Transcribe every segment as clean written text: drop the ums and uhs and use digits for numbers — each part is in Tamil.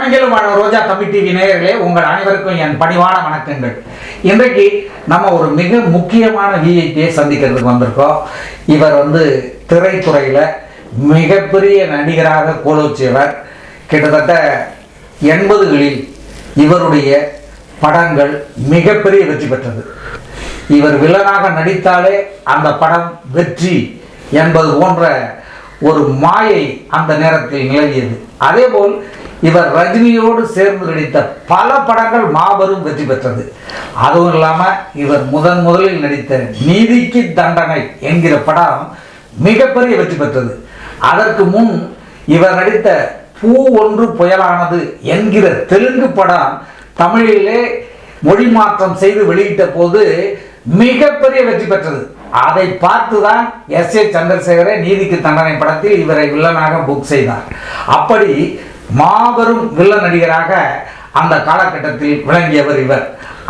உலகெங்கிலும் வாழ ரோஜா தமிழ் டிவி நேயர்களே, உங்கள் அனைவருக்கும் என் பணிவான வணக்கங்கள். இன்றைக்கு நம்ம ஒரு மிக முக்கியமான விஐபியை சந்திக்கிறதுக்கு வந்திருக்கோம். இவர் திரைத்துறையில் மிகப்பெரிய நடிகராக கோலோச்சியவர். கிட்டத்தட்ட 80களில் இவருடைய படங்கள் மிகப்பெரிய வெற்றி பெற்றது. இவர் வில்லனாக நடித்தாலே அந்த படம் வெற்றி என்பது போன்ற ஒரு மாயை அந்த நேரத்தில் நிலவியது. அதேபோல் இவர் ரஜினியோடு சேர்ந்து நடித்த பல படங்கள் மாபெரும் வெற்றி பெற்றது. அதுவும் இல்லாமல் இவர் முதலில் நடித்த நீதிக்கு தண்டனை என்கிற படம் மிகப்பெரிய வெற்றி பெற்றது. அதற்கு முன் இவர் நடித்த பூ ஒன்று புயலானது என்கிற தெலுங்கு படம் தமிழிலே மொழி மாற்றம் செய்து வெளியிட்ட போது மிகப்பெரிய வெற்றி பெற்றது. அதை பார்த்துதான் எஸ்.ஏ. சந்திரசேகரை நீதிக்கு தண்டனை படத்தில் இவரை வில்லனாக புக் செய்தார். அப்படி மாபெரும் வில்லன் நடிகராக அந்த காலகட்டத்தில் விளங்கியவர் இவர்.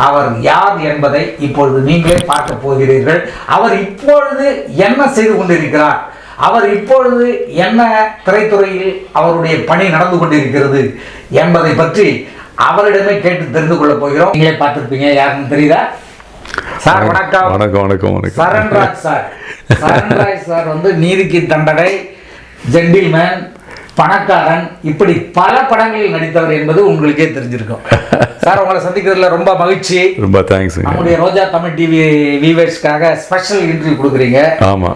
அவர் யார் என்பதை இப்பொழுது நீங்களே பார்க்க போகிறீர்கள். அவர் இப்பொழுது என்ன செய்து கொண்டிருக்கிறார், அவர் இப்பொழுது என்ன திரைத்துறையில் அவருடைய பணி நடந்து கொண்டிருக்கிறது என்பதை பற்றி அவரிடமே கேட்டு தெரிந்து கொள்ள போகிறோம். நீங்களே பார்த்துருப்பீங்க, யாருன்னு தெரியுதா? சார் வணக்கம். வணக்கம் வணக்கம் வணக்கம். சரண்ராஜ் சார். சரண்ராஜ் சார் நீதிக்கு தண்டனை, ஜென்டில்மேன், பணக்காரன், இப்படி பல படங்களில் நடித்தவர் என்பது உங்களுக்கே தெரிஞ்சிருக்கும். சார், உங்களை சந்திக்கிறதுல ரொம்ப மகிழ்ச்சி. ரொம்ப தேங்க்ஸ். நம்முடைய ரோஜா தமிழ் டிவி வியூவர்ஸ்க்காக ஸ்பெஷல் இன்டர்வியூ கொடுக்குறீங்க. ஆமா.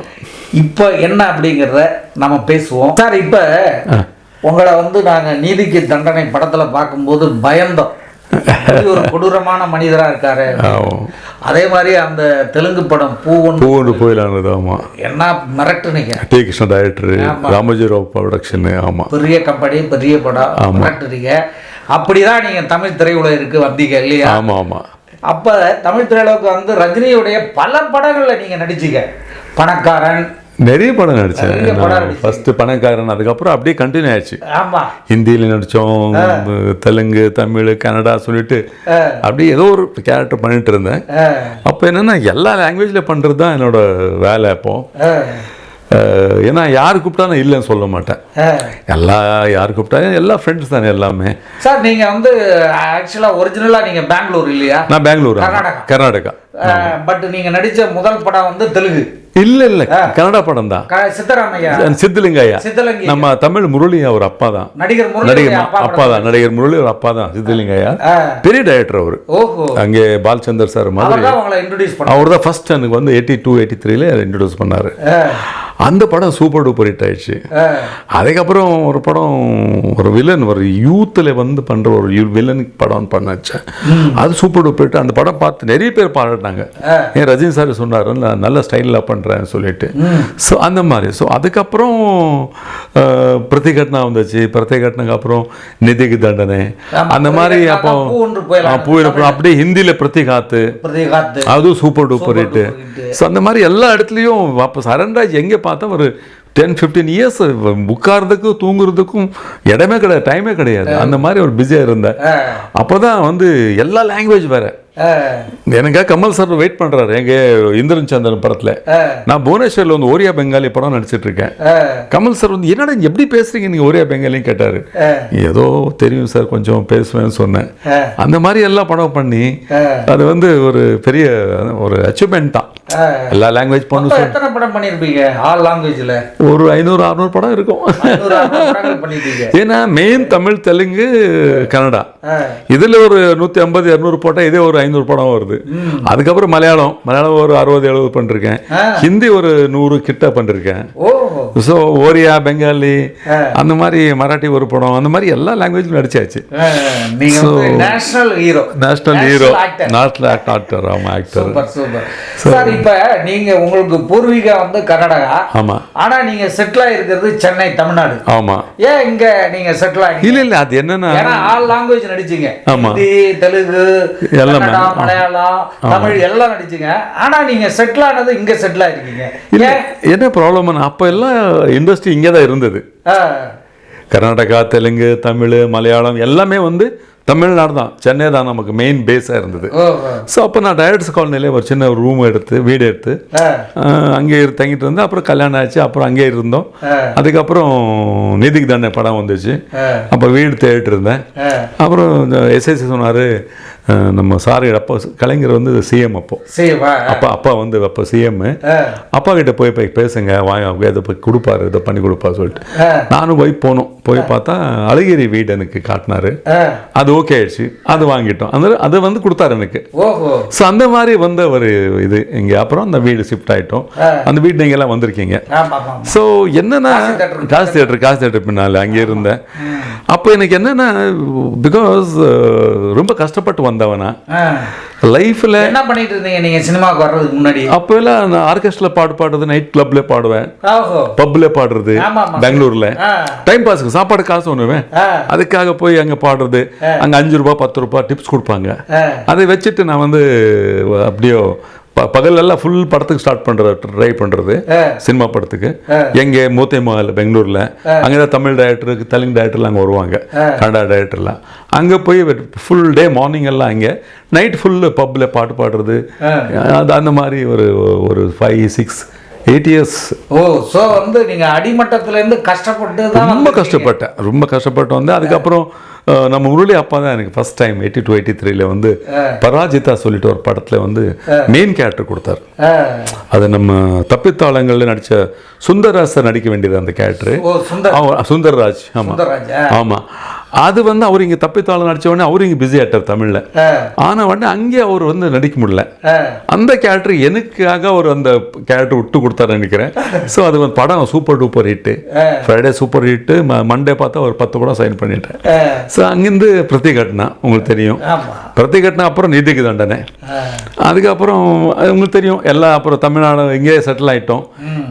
இப்போ என்ன அப்படிங்கிறத நம்ம பேசுவோம். சார், இப்போ உங்களை நாங்கள் நீதிக்கு தண்டனை படத்தில் பார்க்கும்போது பயந்தோம். ஒரு கொடூரமான மனிதரா இருக்காரு. அதே மாதிரி அந்த தெலுங்கு படம் பூ ஒன்று புயலானது. ஆமா. என்ன மிரட்டுனீங்க. T. Krishna director, Ramojirao production. ஆமா. பெரிய கம்பெனி, பெரிய படம், மிரட்டுறீங்க. அப்படிதான் நீங்க தமிழ் திரையுலகிற்கு வந்தீங்க இல்லையா? ஆமா ஆமா. அப்ப தமிழ் திரையுலகுக்கு ரஜினியுடைய பல படங்கள்ல நீங்க நடிச்சீங்க. பணக்காரன், நிறைய படம் நடிச்சேன். ஃபர்ஸ்ட் பணக்காரன், அதுக்கப்புறம் அப்படியே கண்டினியூ ஆயிடுச்சு. ஹிந்தியில நடிச்சோம், தெலுங்கு, தமிழ், கன்னடா சொல்லிட்டு அப்படியே ஏதோ ஒரு கேரக்டர் பண்ணிட்டு இருந்தேன். அப்போ என்னன்னா எல்லா லாங்குவேஜ்ல பண்றது தான் என்னோட வேலை. அப்போ ஏன்னா யார் கூப்பிட்டாலும் இல்லைன்னு சொல்ல மாட்டேன். யார் கூப்பிட்டாலும் எல்லா ஃப்ரெண்ட்ஸ் தானே எல்லாமே. சார், நீங்க ஆக்சுவலா ஒரிஜினலா நீங்க பெங்களூர் இல்லையா? நான் பெங்களூர், கர்நாடகா. பட் நீங்க நடிச்ச முதல் படம் தெலுங்கு இல்ல கன்னடா படம் தான். சித்தலிங்கையா. நம்ம தமிழ் முரளி அவர் அப்பா தான். நடிகர் அப்பா தான். நடிகர் முரளி அவர் அப்பா தான் சித்தலிங்கையா. பெரிய டைரக்டர் அவரு. அங்கே பாலச்சந்தர் சார் மாதிரி அவர் தான் ஃபர்ஸ்ட் எனக்கு 82, 83ல இன்ட்ரோடியூஸ் பண்ணாரு. அந்த படம் சூப்பர் டூப்பர் ஹிட் ஆயிடுச்சு. அதுக்கப்புறம் ஒரு படம், ஒரு வில்லன், ஒரு யூத்தில் பண்ற ஒரு வில்லன் படம் பண்ணாச்சேன். அது சூப்பர் டூப்பர் ஹிட். அந்த படம் பார்த்து நிறைய பேர் பாராட்டினாங்க. ஏன் ரஜினி சார் சொன்னார் நல்ல ஸ்டைலில் பண்ணுறேன்னு சொல்லிட்டு. ஸோ அந்த மாதிரி. ஸோ அதுக்கப்புறம் பிரதிகட்னா வந்துச்சு. பிரதிகட்னுக்கு அப்புறம் நிதிக்கு தண்டனை, அந்த மாதிரி. அப்போ அப்படியே ஹிந்தியில் பிரதிகாத்து, அதுவும் சூப்பர் டூப்பர் ஹிட். ஸோ அந்த மாதிரி எல்லா இடத்துலையும். அப்போ சரண்ராஜ் எங்கே பார்த்தா ஒரு 10-15 இயர்ஸ் உட்கார்றதுக்கும் தூங்குறதுக்கும் இடமே கிடையாது, டைமே கிடையாது. அந்த மாதிரி ஒரு பிஸியாக இருந்தேன். அப்போதான் எல்லா லாங்குவேஜ் வேற. எனக்காக கமல் சார் வெயிட் பண்றாரு எங்க இந்திரன் சந்திரன் படத்துல. நான் புவனேஸ்வர்ல ஓரியா பெங்காலி படம் நடிச்சிட்டு இருக்கேன். கமல் சார் என்னடா எப்படி பேசுறீங்க நீங்க ஓரியா பெங்காலின்னு கேட்டாரு. ஏதோ தெரியும் சார், கொஞ்சம் பேசுவேன்னு சொன்னேன். அந்த மாதிரி எல்லாம் படம் பண்ணி அது ஒரு பெரிய ஒரு அச்சீவ்மெண்ட் தான். எல்லா லாங்குவேஜ் பண்ணு. எத்தனை படம் பண்ணிருப்பீங்க ஆல் லாங்குவேஜ்ல? ஒரு 500-600 படம் இருக்கும். ஏன்னா மெயின் தமிழ், தெலுங்கு, கன்னடா. இதுல ஒரு 150-200 போட்டா இதே ஒரு 500 படம் வருது. அதுக்கப்புறம் மலையாளம் ஒரு 60-70 பண்ணிருக்கேன். ஹிந்தி ஒரு 100 கிட்ட பண்ணிருக்கேன். ஸோ ஓரியா, பெங்காலி, அந்த மாதிரி மராட்டி ஒரு படம், அந்த மாதிரி எல்லா லாங்குவேஜ்லையும் நடிச்சாச்சு. National hero. National actor. ஆமா, ஆக்டர். சார், இப்ப நீங்க உங்களுக்கு பூர்வீகம் கர்நாடகா. ஆமா. ஆனா நீங்க செட்டில் ஆயிருக்கிறது சென்னை, தமிழ்நாடு. ஆமா. ஏன் இங்க நீங்க செட்டில் ஆகி? இல்ல அது என்னன்னா ஆல் லாங்குவேஜ் நடிச்சீங்க. ஹிந்தி, தெலுங்கு, கன்னடா, மலையாளம், தமிழ் எல்லாம் நடிச்சீங்க. ஆனா நீங்க செட்டில் ஆனது இங்க செட்டில் ஆயிருக்கீங்க. என்ன ப்ராப்ளம்? அப்ப எல்லாம் இண்டஸ்ட்ரி இங்கே தான் இருந்தது. கர்நாடகா, தெலுங்கு, தமிழ், மலையாளம் எல்லாமே தமிழ்நாடு தான், சென்னை தான் நமக்கு மெயின் பேஸாக இருந்தது. ஸோ அப்போ நான் டைரக்டர்ஸ் காலனிலே ஒரு சின்ன ரூம் எடுத்து வீடு எடுத்து அங்கே தங்கிட்டு இருந்தேன். அப்புறம் கல்யாணம் ஆச்சு, அப்புறம் அங்கேயே இருந்தோம். அதுக்கப்புறம் நிதிக்கு தானே படம் வந்துச்சு, அப்போ வீடு தேடிட்டு இருந்தேன். அப்புறம் எஸ்எஸ்சி சொன்னார், நம்ம சாரி அப்பா கலைஞர் வந்து சிஎம், அப்பா வந்து அப்போ சிஎம், அப்பா கிட்ட போய் பேசுங்க, வாங்க இதை போய் கொடுப்பாரு, இதை பண்ணி கொடுப்பா சொல்லிட்டு நானும் போய் பார்த்தா அழகிரி வீடு எனக்கு காட்டினாரு. அது ஓகே ஆயிடுச்சு, அது வாங்கிட்டோம். அதை வந்து கொடுத்தாரு எனக்கு. ஸோ அந்த மாதிரி வந்த ஒரு இது இங்கே. அப்புறம் அந்த வீடு ஷிஃப்ட் ஆகிட்டோம். அந்த வீடு நீங்கள் எல்லாம் வந்திருக்கீங்க. ஸோ என்னன்னா காசு தேட்டர் பின்னால் அங்கே இருந்தேன். அப்போ எனக்கு என்னன்னா, பிகாஸ் ரொம்ப கஷ்டப்பட்டு வந்தவனா லைஃப்ல என்ன பண்ணிட்டு இருந்தீங்க நீங்க சினிமாவுக்கு வர்றதுக்கு முன்னாடி? அப்போ எல்லாம் நான் ஆர்கெஸ்ட்ரா பாடுறது, நைட் கிளப்ல பாடுவேன், பப்ல பாடுறது, பெங்களூர்ல டைம் பாஸ்க்கு சாப்பாடு காசு ஒண்ணுவேன், அதுக்காக போய் அங்க பாடுறது. அங்க 5 ரூபாய் 10 ரூபாய் டிப்ஸ் கொடுப்பாங்க. அதை வச்சுட்டு நான் வந்து அப்படியோ பகலெல்லாம் ஃபுல் படத்துக்கு ட்ரை பண்ணுறது, சினிமா படத்துக்கு. எங்கே மூத்தைமாவில் பெங்களூரில் அங்கே தான் தமிழ் டைரக்டருக்கு, தெலுங்கு டைரக்டர்லாம் அங்கே வருவாங்க, கன்னடா டைரக்டர்லாம். அங்கே போய் ஃபுல் டே மார்னிங் எல்லாம் அங்கே, நைட் ஃபுல்லு பப்பில் பாட்டு பாடுறது. அது அந்த மாதிரி ஒரு 5, 6, 8 years. ஸோ வந்து நீங்கள் அடிமட்டத்துலேருந்து கஷ்டப்பட்டு ரொம்ப கஷ்டப்பட்டு வந்து அதுக்கப்புறம் நம்ம முரளி அப்பா தான் எனக்கு ஃபர்ஸ்ட் டைம் 82, 83 வந்து பராஜிதா சொல்லிட்டு ஒரு படத்தில் வந்து மெயின் கேரக்டர் கொடுத்தாரு. அது நம்ம தப்பித்தாளங்களில் நடித்த சுந்தர்ராஜ் நடிக்க வேண்டியது அந்த கேரக்டரு. சுந்தர்ராஜ். ஆமாம். அது வந்து அவர் இங்கே தப்பித்தாளம் நடித்த உடனே அவர் இங்கே பிஸி ஆகிட்டார் தமிழில். ஆனால் உடனே அங்கே அவர் வந்து நடிக்க முடியல. அந்த கேரக்டர் எனக்காக அவர் அந்த கேரக்டர் விட்டு கொடுத்தாரு நினைக்கிறேன். ஸோ அது வந்து படம் super duper hit. Friday super hit, Monday பார்த்தா ஒரு 10 படம் சைன் பண்ணிட்டேன். ஸோ அங்கேருந்து பிரதிகட்னா உங்களுக்கு தெரியும். பிரதிகட்னா அப்புறம் நிதிக்கு தண்டனை. அதுக்கப்புறம் உங்களுக்கு தெரியும் எல்லாம். அப்புறம் தமிழ்நாடு இங்கே செட்டில் ஆகிட்டோம்.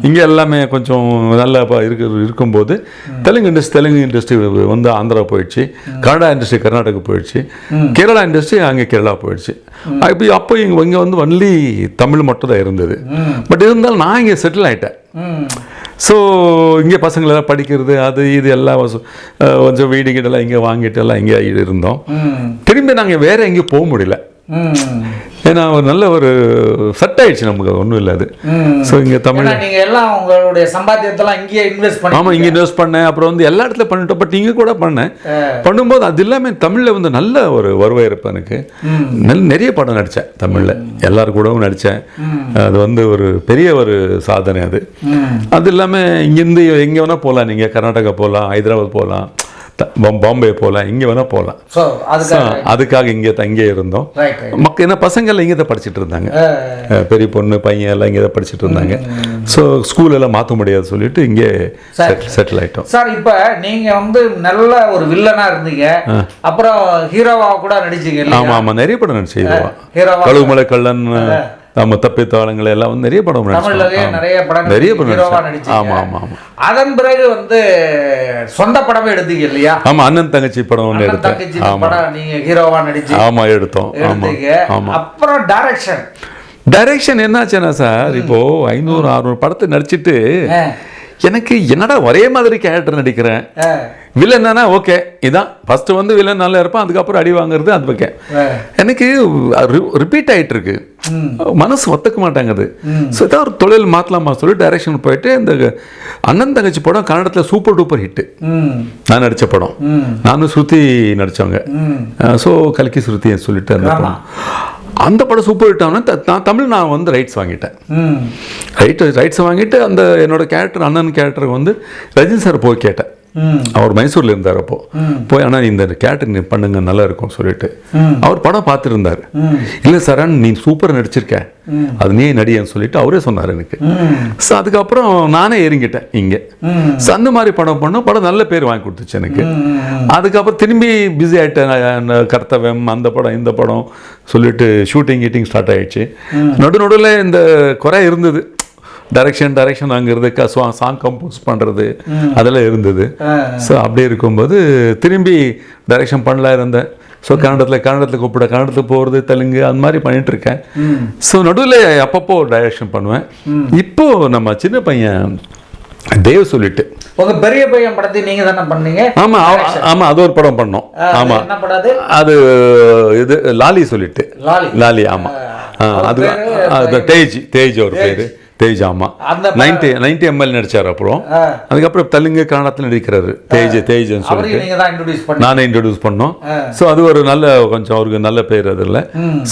இங்கே எல்லாமே கொஞ்சம் நல்லா இருக்கும்போது தெலுங்கு இண்டஸ்ட்ரி வந்து ஆந்திரா போயிடுச்சு, கன்னடா இண்டஸ்ட்ரி கர்நாடகா போயிடுச்சு, கேரளா இண்டஸ்ட்ரி அங்கே கேரளா போயிடுச்சு. அப்போ இங்கே வந்து ஒன்லி தமிழ் மட்டும் தான் இருந்தது. பட் இருந்தாலும் நான் இங்கே செட்டில் ஆகிட்டேன். ஸோ இங்கே பசங்களெல்லாம் படிக்கிறது, அது இது எல்லாம் கொஞ்சம் வீடு கீடெல்லாம் இங்கே வாங்கிட்டு எல்லாம் இங்கே இருந்தோம். திரும்பி நாங்கள் வேற எங்கேயும் போக முடியல. ஏன்னா ஒரு நல்ல ஒரு செட் ஆயிடுச்சு நமக்கு, ஒன்றும் இல்லை அது. ஸோ இங்கே தமிழ் நீங்கள் எல்லாம் உங்களுடைய சம்பாத்தியத்தெல்லாம் இங்கேயே இன்வெஸ்ட் பண்ணி. ஆமாம், இங்கே இன்வெஸ்ட் பண்ணேன். அப்புறம் வந்து எல்லா இடத்துல பண்ணிட்டோம். பட் இங்கே கூட பண்ணேன். பண்ணும்போது அது எல்லாமே தமிழில் வந்து நல்ல ஒரு வருவாய் இருப்பேன் எனக்கு. நிறைய படம் நடித்தேன் தமிழில், எல்லாரும் கூடவும் நடித்தேன். அது வந்து ஒரு பெரிய ஒரு சாதனை அது. அது இல்லாமல் இங்கேருந்து எங்கே வேணால் போகலாம். நீங்கள் கர்நாடகா போகலாம், ஹைதராபாத் போகலாம், பாம்பே போகலாம், இங்கே வேணால் போகலாம். அதுக்காக இங்கே இருந்தோம். மக்கள் என்ன பசங்கள் இங்கே தான் படிச்சுட்டு இருந்தாங்க. பெரிய பொண்ணு பையன் எல்லாம் இங்கே தான் படிச்சுட்டு இருந்தாங்க. ஸோ ஸ்கூல் எல்லாம் மாற்ற முடியாது சொல்லிட்டு இங்கே செட்டில் ஆகிட்டோம். சார், இப்போ நீங்கள் வந்து நல்ல ஒரு வில்லனா இருந்தீங்க, அப்புறம் ஹீரோவா கூட நடிச்சீங்க. ஆமாம், நிறைய படம் நடிச்சு. கழுகுமலை கள்ளன், நம்ம தப்பித்தாளங்கள் எல்லாம் வந்து நிறைய படம் நிறைய படம். ஆமா ஆமா ஆமா. அதன் பிறகு வந்து சொந்த படமே எடுத்தீங்க இல்லையா? ஆமா, அண்ணன் தங்கச்சி படம் ஒன்று எடுத்தேன். நீங்க ஹீரோவா நடிச்சு. ஆமா, எடுத்தோம். ஆமா. அப்புறம் டைரக்ஷன் என்னாச்சுன்னா சார், இப்போ 500, 600 படத்தை நடிச்சிட்டு எனக்கு என்னடா ஒரே மாதிரி கேரக்டர் நடிக்கிறேன். வில்லன்னா ஓகே, இதான் ஃபர்ஸ்ட் வந்து வில்லன் நல்லா இருப்பான், அதுக்கப்புறம் அடி வாங்குறது அது பக்கம். எனக்கு ரிப்பீட் ஆகிட்டு இருக்கு, மனசு ஒத்துக்க மாட்டாங்குது. ஸோ ஏதாவது ஒரு தொழில் மாற்றலாமா சொல்லி டைரக்ஷன் போயிட்டு இந்த அண்ணன் தங்கச்சி படம் கன்னடத்தில் சூப்பர் டூப்பர் ஹிட்டு. நான் நடித்த படம், நானும் ஸ்ருதி நடித்தவங்க. ஸோ கல்கி ஸ்ருதி சொல்லிட்டு அந்த படம் சூப்பர் ஹிட் ஆனால் நான் வந்து ரைட்ஸ் வாங்கிட்டேன். ரைட்ஸ் வாங்கிட்டு அந்த என்னோட கேரக்டர் அண்ணன் கேரக்டருக்கு வந்து ரஜினி சார் போய் கேட்டேன். அவர் மைசூர்ல இருந்தார். அப்போ போய் ஆனால் இந்த கேரக்டர் நீ பண்ணுங்க நல்லா இருக்கும் சொல்லிட்டு அவர் படம் பார்த்துருந்தார். இல்லை சார், நீ சூப்பர் நடிச்சிருக்க, அது நீ நடிகன்னு சொல்லிட்டு அவரே சொன்னார் எனக்கு. ஸோ அதுக்கப்புறம் நானே இறங்கிட்டேன் இங்கே. ஸோ அந்த மாதிரி படம் பண்ணோம். படம் நல்ல பேர் வாங்கி கொடுத்துச்சு எனக்கு. அதுக்கப்புறம் திரும்பி பிஸி ஆகிட்டேன். கர்த்தவம், அந்த படம், இந்த படம் சொல்லிட்டு ஷூட்டிங் கீட்டிங் ஸ்டார்ட் ஆகிடுச்சு. நடுவில் இந்த குறை இருந்தது. டைரக்ஷன் அங்கிறது, சாங் கம்போஸ் பண்ணுறது அதெல்லாம் இருந்தது. ஸோ அப்படியே இருக்கும்போது திரும்பி டைரக்ஷன் பண்ணலாம் இருந்தேன். ஸோ கன்னடத்தில் கூப்பிட, கன்னடத்துக்கு போகிறது, தெலுங்கு அந்த மாதிரி பண்ணிட்டு இருக்கேன். ஸோ நடுவில் அப்பப்போ டைரக்ஷன் பண்ணுவேன். இப்போ நம்ம சின்ன பையன் தேவ் சொல்லிட்டு உங்க பெரிய பையன் படத்தை நீங்க தானே பண்ணீங்க? ஆமா ஆமா, அது ஒரு படம் பண்ணோம். ஆமா, என்ன படம் அது? இது லாலி சொல்லிட்டு. லாலி ஆமா. அது தேஜ் ஒரு பேரு, தேஜ். ஆமா, 90 ml நடிச்சார். அப்புறம் அதுக்கப்புறம் தெலுங்கு கன்னடத்தில் நடிக்கிறாரு தேஜ்னு சொல்லிட்டு நானே இன்ட்ரோடியூஸ் பண்ணோம். ஸோ அது ஒரு நல்ல கொஞ்சம் அவருக்கு நல்ல பேர் அதில்.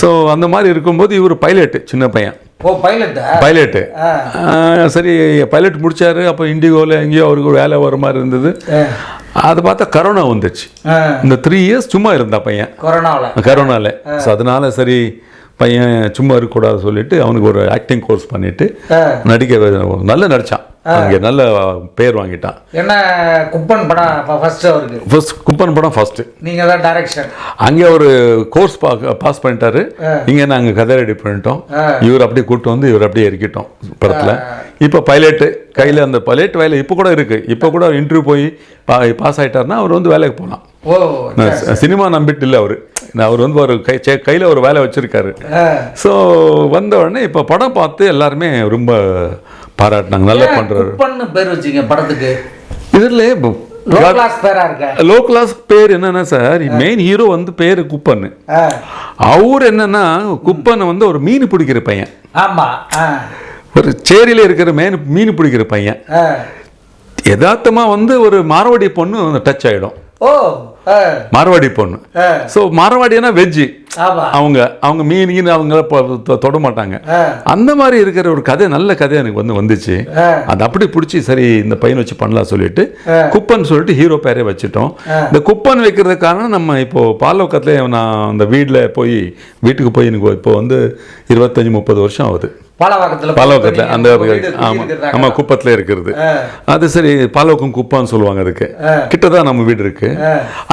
ஸோ அந்த மாதிரி இருக்கும்போது இவர் பைலட்டு, சின்ன பையன் பைலட்டு. சரி, பைலட் முடிச்சாரு. அப்போ இண்டிகோவில் எங்கேயோ அவருக்கு ஒரு வேலை வர மாதிரி இருந்தது. அதை பார்த்தா கரோனா வந்துச்சு. இந்த 3 years சும்மா இருந்தா பையன் கரோனாவில். ஸோ அதனால சரி பையன் சும்மா இருக்கக்கூடாது சொல்லிட்டு அவனுக்கு ஒரு ஆக்டிங் கோர்ஸ் பண்ணிட்டு நல்லா நடிச்சான். அங்கே நல்ல பேர் வாங்கிட்டான். என்ன குப்பன் படம் குப்பன் படம் ஃபர்ஸ்ட். நீங்க தான் டைரக்ஷன். அங்கே ஒரு கோர்ஸ் பாஸ் பண்ணிட்டாரு. இங்கே நாங்கள் கதை ரெடி பண்ணிட்டோம். இவர் அப்படியே கூப்பிட்டு வந்து இவர் அப்படியே இறக்கிட்டோம் படத்தில். இப்போ பைலட்டு கையில், அந்த பைலட் வேலை இப்போ கூட இருக்கு. இப்போ கூட இன்டர்வியூ போய் பாஸ் ஆகிட்டாருன்னா அவர் வந்து வேலைக்கு போகலாம். சினிமா நம்பிட்டு இல்லை அவர். அவர் வந்து ஒரு கையில் ஒரு வேலை வச்சிருக்காரு. ஸோ வந்த உடனே இப்போ படம் பார்த்து எல்லாருமே ரொம்ப பாராட்டினாங்க. நல்லா பண்றாரு. பேர் வச்சீங்க படத்துக்கு. இதுல லோ கிளாஸ் பேர் என்னன்னா சார், மெயின் ஹீரோ வந்து பேரு குப்பன். அவர் என்னன்னா குப்பன் வந்து ஒரு மீன் பிடிக்கிற பையன். ஆமா, ஒரு சேரியில இருக்கிற மீன் பிடிக்கிற பையன். யதார்த்தமா வந்து ஒரு மாரவாடி பொண்ணு டச் ஆயிடும். மாரவாடி பொண்ணு. ஸோ மாரவாடினா வெஜ்ஜு. அவங்க மீன் அவங்க தொட மாட்டாங்க. அந்த மாதிரி இருக்கிற ஒரு கதை, நல்ல கதை எனக்கு வந்துச்சு. அது அப்படி பிடிச்சி சரி இந்த பையன் வச்சு பண்ணலாம் சொல்லிட்டு குப்பன் சொல்லிட்டு ஹீரோ பேரே வச்சுட்டோம். இந்த குப்பன் வைக்கிறதுக்கு காரணம், நம்ம இப்போ பாலோக்கத்துல நான் அந்த வீட்டுக்கு போய் எனக்கு இப்போ வந்து 25-30 வருஷம் ஆகுது. பாலோக்கத்துல அந்த ஆமா குப்பத்துல இருக்கிறது. அது சரி, பாலோக்கம் குப்பான்னு சொல்லுவாங்க. அதுக்கு கிட்டதான் நம்ம வீடு இருக்கு.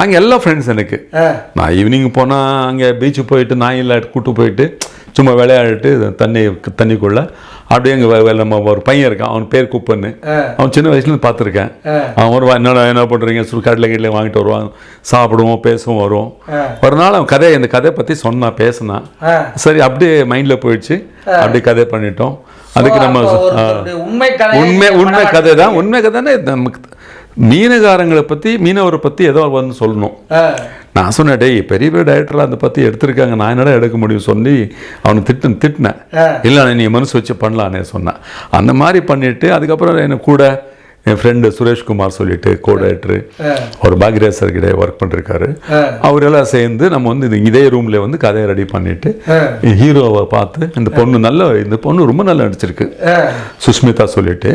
அங்க எல்லா ஃப்ரெண்ட்ஸ் எனக்கு. நான் ஈவினிங் போனா அங்க பீச்சு போயிட்டு நாயில கூட்டு போயிட்டு சும்மா விளையாடிட்டு தண்ணிக்குள்ள அப்படியே நம்ம ஒரு பையன் இருக்கான். அவன் பேர் குப்பன்னு. அவன் சின்ன வயசுல பார்த்துருக்கேன். அவன் வருவான், என்ன பண்றீங்க கடையில் வாங்கிட்டு வருவான். சாப்பிடுவோம், பேசுவோம், வருவோம். ஒரு நாள் அவன் இந்த கதை பத்தி பேசினான். சரி, அப்படியே மைண்ட்ல போயிடுச்சு. அப்படியே கதை பண்ணிட்டோம். அதுக்கு நம்ம உண்மை கதை தான். உண்மை கதைன்னா நமக்கு மீனகாரங்களை பத்தி, மீனவரை பத்தி ஏதோ வந்து சொல்லணும். நான் சொன்னேன், டேய் பெரிய டைரக்டர் அதை பற்றி எடுத்திருக்காங்க, நான் என்னடா எடுக்க முடியும் சொல்லி அவனுக்கு திட்டினேன். இல்லை நீ மனசு வச்சு பண்ணலான்னு சொன்னேன். அந்த மாதிரி பண்ணிட்டு அதுக்கப்புறம் எனக்கு கூட என் ஃப்ரெண்டு சுரேஷ்குமார் சொல்லிட்டு கோ-டைரக்டர், ஒரு பாக்யராஜ் சார் கிட்ட ஒர்க் பண்ணிருக்காரு. அவரெல்லாம் சேர்ந்து நம்ம வந்து இதே ரூம்ல வந்து கதையை ரெடி பண்ணிட்டு ஹீரோவை பார்த்து இந்த பொண்ணு ரொம்ப நல்லா நடிச்சிருக்கு, சுஷ்மிதா சொல்லிட்டு.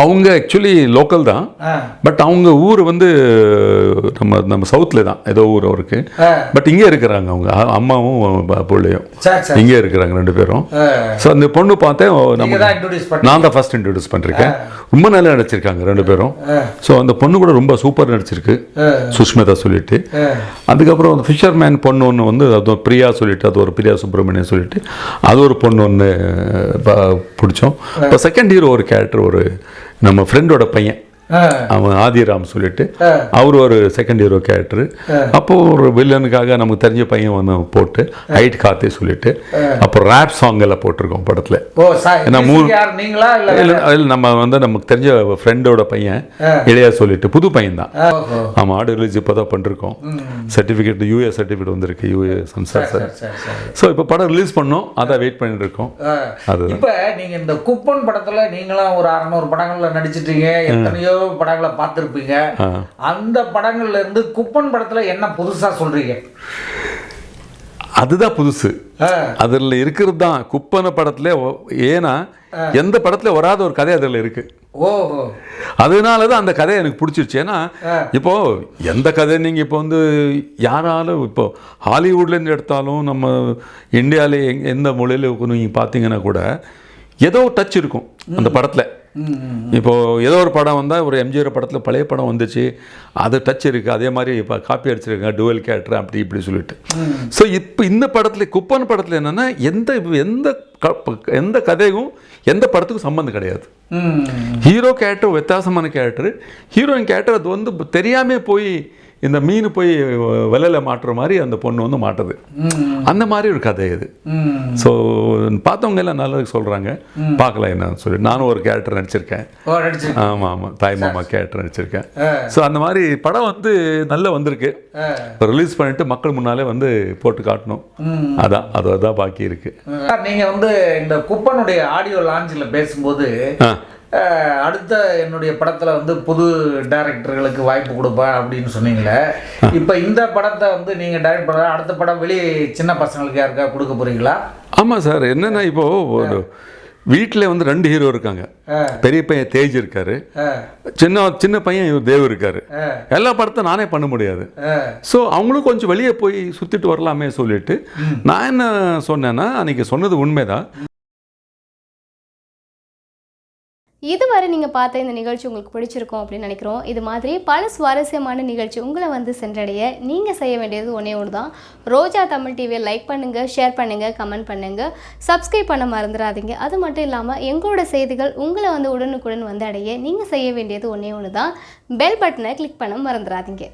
அவங்க ஆக்சுவலி லோக்கல் தான். பட் அவங்க ஊர் வந்து நம்ம சவுத்ல தான் ஏதோ ஊர் அவருக்கு. பட் இங்கே இருக்கிறாங்க. அவங்க அம்மாவும் பிள்ளையும் இங்கே இருக்கிறாங்க 2 பேரும். ஸோ அந்த பொண்ணு பார்த்தேன், நான் தான் ஃபர்ஸ்ட் இன்ட்ரோடியூஸ் பண்ணிருக்கேன். ரொம்ப நல்லா நடிச்சிருக்காங்க 2 பேரும். ஸோ அந்த பொண்ணு கூட ரொம்ப சூப்பர் நடிச்சிருக்கு, சுஷ்மிதா சொல்லிட்டு. அதுக்கப்புறம் அந்த ஃபிஷர்மேன் பொண்ணு ஒன்று வந்து அது பிரியா சொல்லிட்டு, அது ஒரு பிரியா சுப்பிரமணியம் சொல்லிட்டு அது ஒரு பொண்ணு ஒன்று பிடிச்சோம். இப்போ செகண்ட் ஹீரோ ஒரு கேரக்டர், ஒரு நம்ம ஃப்ரெண்டோட பையன், அவன் ஆதிராம் சொல்லிட்டு, அவர் ஒரு செகண்ட் ஹீரோ கேரக்டர். அப்போ ஒரு வில்லனுக்காக நமக்கு தெரிஞ்ச பையன் வந்து போட்டு ஹைட் காத்தே சொல்லிட்டு, அப்புறம் ரேப் சாங் எல்லாம் போட்டிருக்கோம் படத்துல. நம்ம வந்து நமக்கு தெரிஞ்ச ஃப்ரெண்டோட பையன் இளையா சொல்லிட்டு, புது பையன் தான். ஆமா, ஆடியோ ரிலீஸ் இப்போதான் பண்ணிருக்கோம். சர்டிபிகேட் யூஎஸ் சர்டிபிகேட் வந்திருக்கு, யூஎஸ் சன்சார் சார். ஸோ இப்போ படம் ரிலீஸ் பண்ணோம், அதான் வெயிட் பண்ணிட்டு இருக்கோம். அது இப்போ நீங்க இந்த குப்பன் படத்துல நீங்களும் ஒரு 600 படங்கள்ல நடிச்சிட்டீங்க, எத்தனையோ படங்களை பார்த்திருப்பீங்க. அந்த படங்கள்ல இருந்து குப்பன் படத்துல என்ன புதுசா சொல்றீங்க? அதுதான் புதுசு. அதுல இருக்கிறது தான் குப்பன படத்துல. ஏன்னா எந்த படத்துல வராத ஒரு கதை அதுல இருக்கு. அதனாலதான் அந்த கதை எனக்கு பிடிச்சிருச்சு. ஏன்னா இப்போ எந்த கதை நீங்க இப்போ வந்து யாராலும் இப்போ ஹாலிவுட்ல இருந்து எடுத்தாலும் நம்ம இந்தியாவில எந்த மொழியில நீங்க பாத்தீங்கன்னா கூட ஏதோ டச் இருக்கும் அந்த படத்துல. இப்போ ஏதோ ஒரு படம் வந்தால், ஒரு எம்ஜிஆர் படத்தில் பழைய படம் வந்துச்சு, அது டச் இருக்குது. அதே மாதிரி இப்போ காப்பி அடிச்சிருக்காங்க, டுவெல் கேரக்டர் அப்படி இப்படி சொல்லிட்டு. ஸோ இப்போ இந்த படத்தில், குப்பன் படத்தில் என்னென்னா எந்த கதையும் எந்த படத்துக்கும் சம்மந்தம் கிடையாது. ஹீரோ கேரக்டர் வித்தியாசமான கேரக்டர், ஹீரோயின் கேரக்டர் அது வந்து தெரியாமல் போய் இந்த மீன் போய் விலையில மாட்டுற மாதிரி அந்த பொண்ணு வந்து மாட்டுது. அந்த மாதிரி ஒரு கதை இது. ஸோ பார்த்தவங்க எல்லாம் நல்லதுக்கு சொல்கிறாங்க, பார்க்கலாம் என்னன்னு சொல்லி. நானும் ஒரு கேரக்டர் நடிச்சிருக்கேன். ஆமாம் ஆமாம், தாய் மாமா கேரக்டர் நடிச்சிருக்கேன். ஸோ அந்த மாதிரி படம் வந்து நல்லா வந்திருக்கு. ரிலீஸ் பண்ணிட்டு மக்கள் முன்னாலே வந்து போட்டு காட்டணும். அதான் பாக்கி இருக்கு. நீங்கள் வந்து இந்த குப்பனுடைய ஆடியோ லான்ச்சில் பேசும்போது அடுத்த என்னுடைய படத்தில் வந்து புது டைரக்டர்களுக்கு வாய்ப்பு கொடுப்பா அப்படின்னு சொன்னீங்களே. இப்போ இந்த படத்தை வந்து நீங்கள் டைரக்ட் பண்ண அடுத்த படம் வெளியே சின்ன பசங்களுக்கு யாருக்கா கொடுக்க போகிறீங்களா? ஆமாம் சார். என்னென்னா இப்போது வீட்டில் வந்து 2 ஹீரோ இருக்காங்க. பெரிய பையன் தேஜ் இருக்காரு, சின்ன பையன் இவர் தேவ் இருக்காரு. எல்லா படத்தை நானே பண்ண முடியாது. ஸோ அவங்களும் கொஞ்சம் வெளியே போய் சுற்றிட்டு வரலாமே சொல்லிட்டு நான் என்ன சொன்னேன்னா, அன்றைக்கி சொன்னது உண்மைதான். இதுவரை நீங்கள் பார்த்த இந்த நிகழ்ச்சி உங்களுக்கு பிடிச்சிருக்கும் அப்படின்னு நினைக்கிறோம். இது மாதிரி பல சுவாரஸ்யமான நிகழ்ச்சி உங்களை வந்து சென்றடைய நீங்கள் செய்ய வேண்டியது ஒன்றே ஒன்று தான். ரோஜா தமிழ் டிவியை லைக் பண்ணுங்கள், ஷேர் பண்ணுங்கள், கமெண்ட் பண்ணுங்கள், சப்ஸ்கிரைப் பண்ண மறந்துடாதீங்க. அது மட்டும் இல்லாமல் எங்களோட செய்திகள் உங்களை வந்து உடனுக்குடன் வந்து அடைய நீங்கள் செய்ய வேண்டியது ஒன்றே ஒன்று தான், பெல் பட்டனை கிளிக் பண்ண மறந்துடாதீங்க.